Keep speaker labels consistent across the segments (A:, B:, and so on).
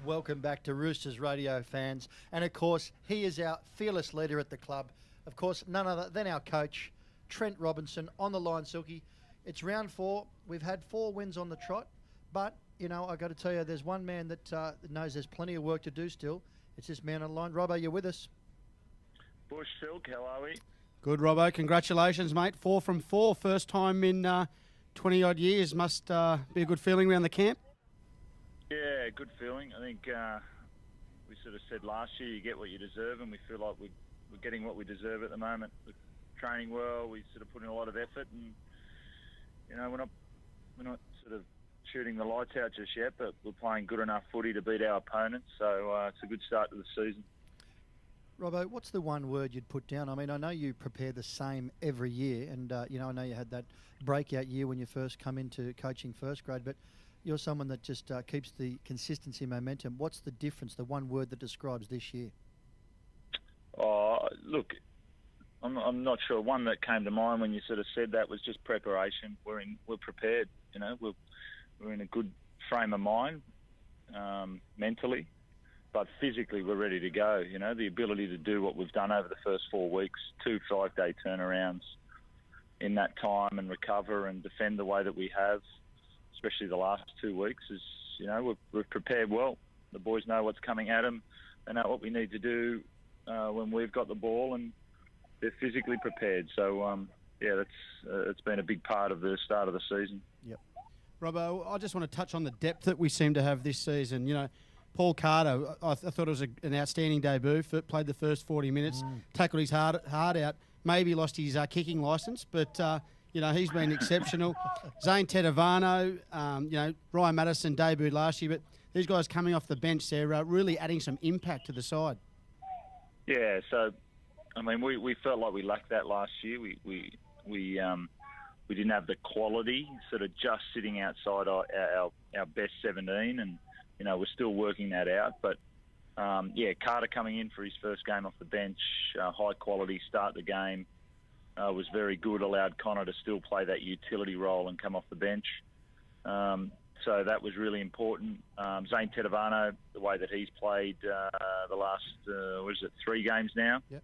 A: Welcome back to Roosters Radio, fans. And of course, he is our fearless leader at the club. Of course, none other than our coach, Trent Robinson, on the line, Silky. It's round 4. We've had 4 wins on the trot. But, you know, I've got to tell you, there's one man that knows there's plenty of work to do still. It's this man on the line. Robbo, you're with us.
B: Bush Silk, how are we?
C: Good, Robbo. Congratulations, mate. 4 from 4. First time in 20-odd years. Must be a good feeling around the camp.
B: Yeah, good feeling. I think we sort of said last year you get what you deserve, and we feel like we're getting what we deserve at the moment. We're training well. We sort of put in a lot of effort, and you know we're not sort of shooting the lights out just yet, but we're playing good enough footy to beat our opponents. So it's a good start to the season.
A: Robbo, what's the one word you'd put down? I mean, I know you prepare the same every year, and you know I know you had that breakout year when you first come into coaching first grade, but you're someone that just keeps the consistency momentum. What's the difference, the one word that describes this year?
B: Look, I'm not sure. One that came to mind when you sort of said that was just preparation. We're prepared. You know, we're in a good frame of mind mentally, but physically we're ready to go. You know, the ability to do what we've done over the first 4 weeks, 2 5-day turnarounds in that time, and recover and defend the way that we have, especially the last 2 weeks, is, you know, we've prepared well. The boys know what's coming at them. They know what we need to do when we've got the ball, and they're physically prepared. So, it's been a big part of the start of the season.
C: Yep. Robbo, I just want to touch on the depth that we seem to have this season. You know, Paul Carter, I thought it was an outstanding debut. Played the first 40 minutes, tackled his heart out. Maybe lost his kicking licence, but you know, he's been exceptional. Zane Tedavano, you know, Ryan Madison debuted last year, but these guys coming off the bench, they're really adding some impact to the side.
B: Yeah, so, I mean, we felt like we lacked that last year. We didn't have the quality, sort of just sitting outside our best 17, and, you know, we're still working that out. But, Carter coming in for his first game off the bench, high quality, start the game, was very good, allowed Connor to still play that utility role and come off the bench. So that was really important. Zane Tedavano, the way that he's played the last, 3 games now?
A: Yep.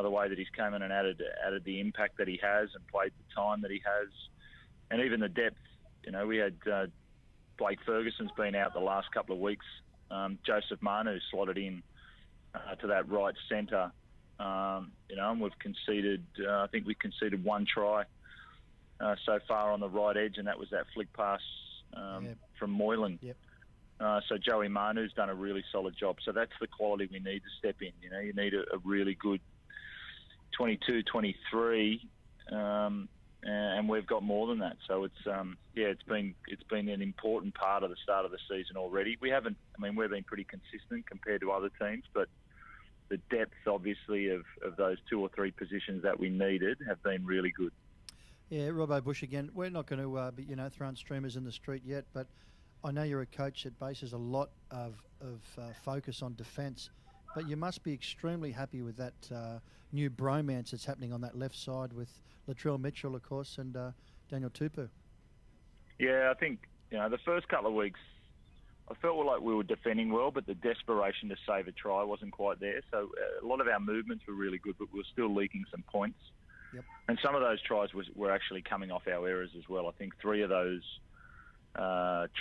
B: The way that he's come in and added the impact that he has and played the time that he has. And even the depth, you know, we had Blake Ferguson's been out the last couple of weeks. Joseph Manu slotted in to that right centre. You know, and we've conceded, I think we conceded 1 try so far on the right edge, and that was that flick pass from Moylan.
A: Yep.
B: So Joey Manu's done a really solid job. So that's the quality we need to step in. You know, you need a really good 22, 23, and we've got more than that. So it's been an important part of the start of the season already. We've been pretty consistent compared to other teams, but the depth, obviously, of those 2 or 3 positions that we needed have been really good.
A: Yeah, Robbo Bush again. We're not going to be, you know, throwing streamers in the street yet, but I know you're a coach that bases a lot of focus on defence, but you must be extremely happy with that new bromance that's happening on that left side with Latrell Mitchell, of course, and Daniel Tupou.
B: Yeah, I think, you know, the first couple of weeks, I felt like we were defending well, but the desperation to save a try wasn't quite there. So a lot of our movements were really good, but we were still leaking some points.
A: Yep.
B: And some of those tries were actually coming off our errors as well. I think 3 of those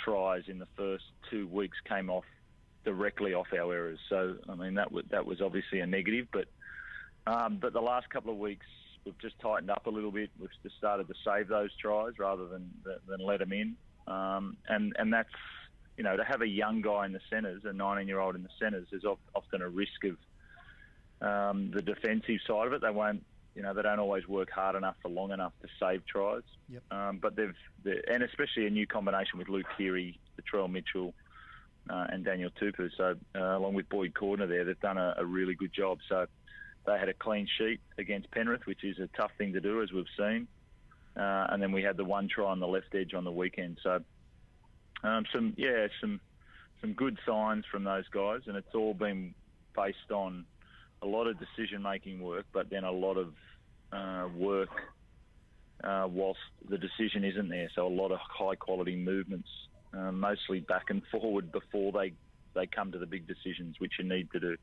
B: tries in the first 2 weeks came off directly off our errors. So, I mean, that was obviously a negative. But the last couple of weeks, we've just tightened up a little bit. We've just started to save those tries rather than let them in. And that's, you know, to have a young guy in the centres, a 19-year-old in the centres, is often a risk of the defensive side of it. They won't, you know, they don't always work hard enough for long enough to save tries.
A: Yep.
B: But and especially a new combination with Luke Keary, Latrell Mitchell, and Daniel Tupou. So along with Boyd Cordner there, they've done a really good job. So they had a clean sheet against Penrith, which is a tough thing to do, as we've seen. And then we had the 1 try on the left edge on the weekend. So some good signs from those guys, and it's all been based on a lot of decision-making work, but then a lot of work whilst the decision isn't there. So a lot of high-quality movements, mostly back and forward before they come to the big decisions, which you need to do.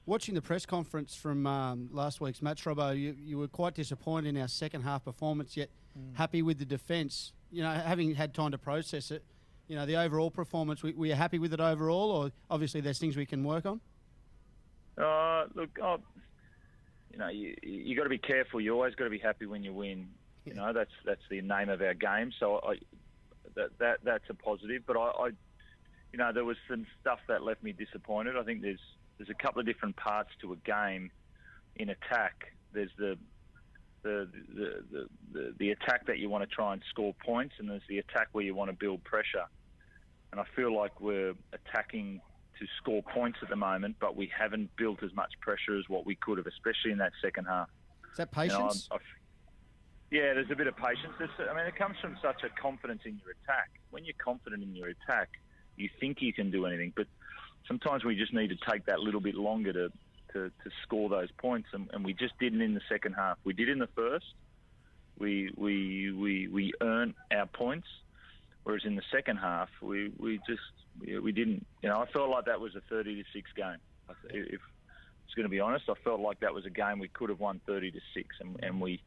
C: Watching the press conference from last week's match, Robbo, you were quite disappointed in our second half performance, yet happy with the defence. You know, having had time to process it, you know, the overall performance, were you happy with it overall, or obviously there's things we can work on?
B: Look, you know, you got to be careful. You always got to be happy when you win. You know, that's the name of our game. So that's a positive. But I, you know, there was some stuff that left me disappointed. I think there's a couple of different parts to a game in attack. There's the attack that you want to try and score points, and there's the attack where you want to build pressure. And I feel like we're attacking to score points at the moment, but we haven't built as much pressure as what we could have, especially in that second half.
C: Is that patience?
B: You know, yeah, there's a bit of patience. I mean, it comes from such a confidence in your attack. When you're confident in your attack, you think you can do anything, but sometimes we just need to take that little bit longer to score those points, and we just didn't in the second half. We did in the first. We earned our points, whereas in the second half we didn't. You know, I felt like that was a 30-6 game. If I was going to be honest, I felt like that was a game we could have won 30-6, and we,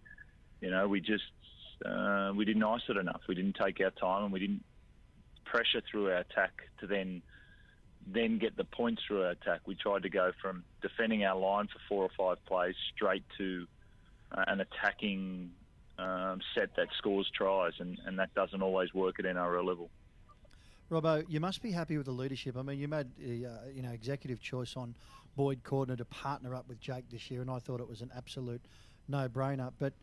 B: you know, we just we didn't ice it enough. We didn't take our time, and we didn't pressure through our attack to then get the points through our attack. We tried to go from defending our line for 4 or 5 plays straight to an attacking set that scores tries, and that doesn't always work at NRL level.
A: Robbo, you must be happy with the leadership. I mean, you made executive choice on Boyd Cordner to partner up with Jake this year, and I thought it was an absolute no-brainer. But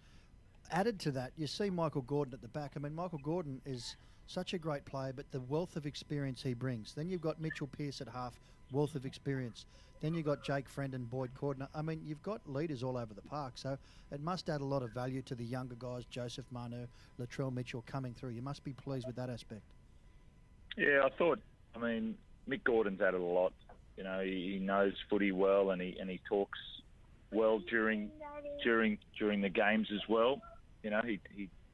A: added to that, you see Michael Gordon at the back. I mean, Michael Gordon is such a great player, but the wealth of experience he brings. Then you've got Mitchell Pearce at half, wealth of experience. Then you've got Jake Friend and Boyd Cordner. I mean, you've got leaders all over the park, so it must add a lot of value to the younger guys, Joseph Manu, Latrell Mitchell coming through. You must be pleased with that aspect. Yeah,
B: I mean, Mick Gordon's added a lot. You know, he knows footy well, and he talks well during the games as well. You know,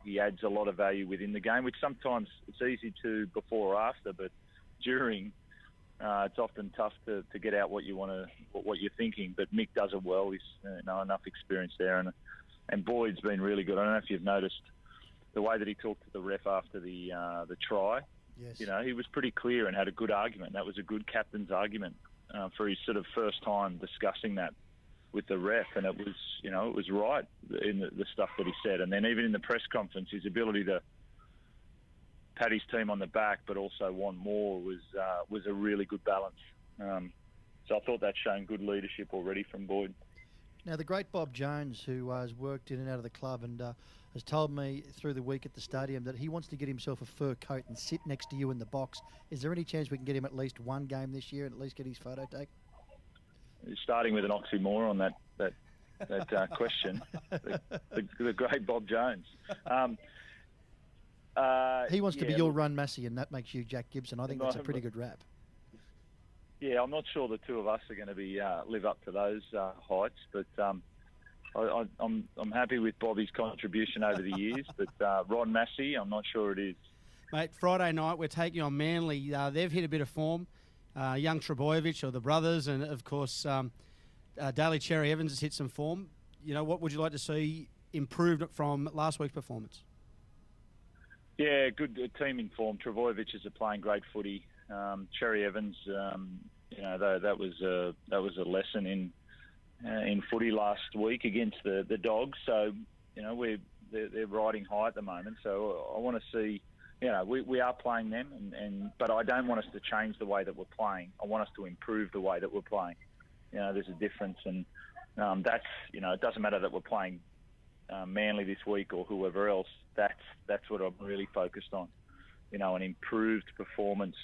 B: he adds a lot of value within the game, which sometimes it's easy to before or after, but during, it's often tough to get out what you're thinking. But Mick does it well. He's enough experience there, and Boyd's been really good. I don't know if you've noticed the way that he talked to the ref after the try.
A: Yes.
B: You know, he was pretty clear and had a good argument. That was a good captain's argument for his sort of first time discussing that with the ref, and it was right in the stuff that he said. And then even in the press conference, his ability to pat his team on the back but also want more was a really good balance. So I thought that's shown good leadership already from Boyd.
A: Now, the great Bob Jones, who has worked in and out of the club and has told me through the week at the stadium that he wants to get himself a fur coat and sit next to you in the box. Is there any chance we can get him at least one game this year and at least get his photo taken?
B: Starting with an oxymoron, that question. The great Bob Jones.
A: He wants to be your Run Massey, and that makes you Jack Gibson. I think that's a pretty good rap.
B: Yeah, I'm not sure the two of us are going to be live up to those heights, but I'm happy with Bobby's contribution over the years. But Ron Massey, I'm not sure it is.
C: Mate, Friday night we're taking on Manly. They've hit a bit of form. Young Trebojevic, or the brothers, and of course Daly Cherry Evans has hit some form. You know, what would you like to see improved from last week's performance?
B: Yeah, good team in form. Trebojevic is playing great footy. Cherry Evans, that was a lesson in footy last week against the Dogs. So, you know, they're riding high at the moment. So I want to see. You know, we are playing them, but I don't want us to change the way that we're playing. I want us to improve the way that we're playing. You know, there's a difference, and that's, you know, it doesn't matter that we're playing Manly this week or whoever else. That's what I'm really focused on. You know, an improved performance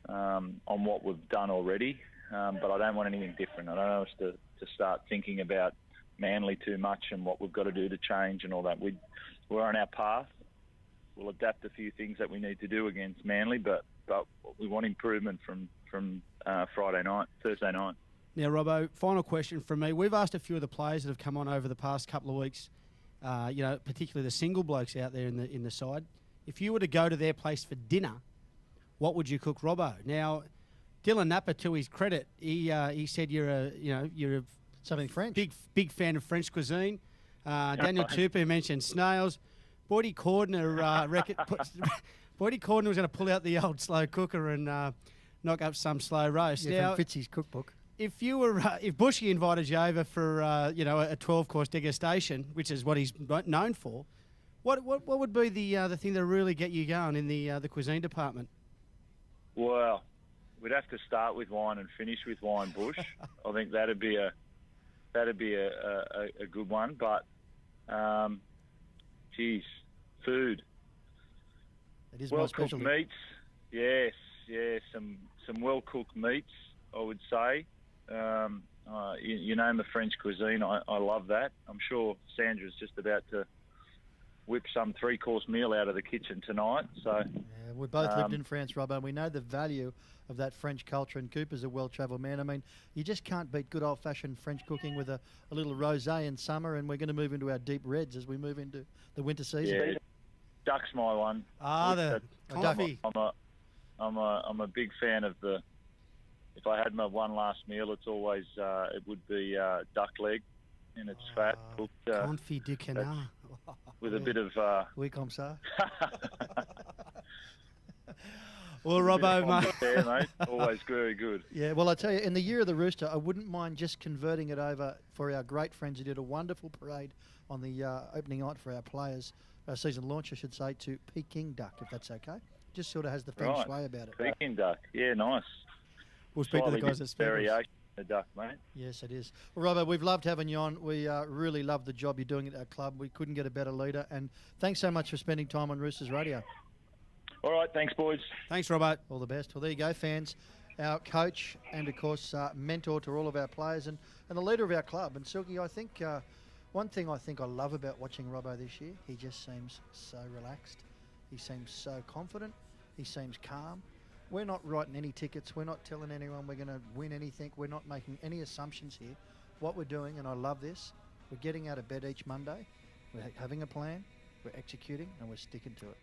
B: on what we've done already, but I don't want anything different. I don't want us to start thinking about Manly too much and what we've got to do to change and all that. We're on our path. We'll adapt a few things that we need to do against Manly, but we want improvement from Thursday night.
C: Now, Robbo, final question from me. We've asked a few of the players that have come on over the past couple of weeks, particularly the single blokes out there in the side. If you were to go to their place for dinner, what would you cook, Robbo? Now, Dylan Napper, to his credit, he said you're a
A: Something French.
C: big fan of French cuisine. Daniel Tupou mentioned snails. Boydie Cordner Boydie Cordner was going to pull out the old slow cooker and knock up some slow roast.
A: Yeah,
C: Now,
A: from Fitzy's cookbook.
C: if you were if Bushy invited you over for a 12-course degustation, which is what he's known for, what would be the thing that really get you going in the cuisine department?
B: Well, we'd have to start with wine and finish with wine, Bush. I think that'd be a good one. But, geez, food.
A: It is my
B: Well-cooked
A: specialty.
B: meats, yes, some well-cooked meats, I would say. You name the French cuisine, I love that. I'm sure Sandra's just about to whip some 3-course meal out of the kitchen tonight. So
A: Yeah, we both lived in France, Robbo, and we know the value of that French culture, and Cooper's a well-travelled man. I mean, you just can't beat good old-fashioned French cooking with a little rosé in summer, and we're going to move into our deep reds as we move into the winter season.
B: yeah, duck's my one.
C: The coffee.
B: I'm a big fan of the. If I had my one last meal, it's always it would be duck leg, and it's fat cooked
C: Confit du canard.
B: with a bit of.
A: Oui, comme ça.
C: Well, Robbo, mate.
B: Yeah, mate. Always very good.
A: Yeah, well, I tell you, in the year of the rooster, I wouldn't mind just converting it over for our great friends who did a wonderful parade on the opening night for our players, season launch, I should say, to Peking duck, if that's okay. Just sort of has the feng
B: Right.
A: shui about it.
B: Peking duck. Yeah, nice.
C: We'll speak to the
B: Slightly
C: guys at
B: different
C: Speckles.
B: variation of the duck, mate.
A: Yes, it is. Well, Robbo, we've loved having you on. We really love the job you're doing at our club. We couldn't get a better leader. And thanks so much for spending time on Roosters Radio.
B: All right, thanks, boys.
C: Thanks, Robbo.
A: All the best. Well, there you go, fans. Our coach and, of course, mentor to all of our players and the leader of our club. And, Silky, I think one thing I love about watching Robbo this year, he just seems so relaxed. He seems so confident. He seems calm. We're not writing any tickets. We're not telling anyone we're going to win anything. We're not making any assumptions here. What we're doing, and I love this, we're getting out of bed each Monday. We're having a plan. We're executing, and we're sticking to it.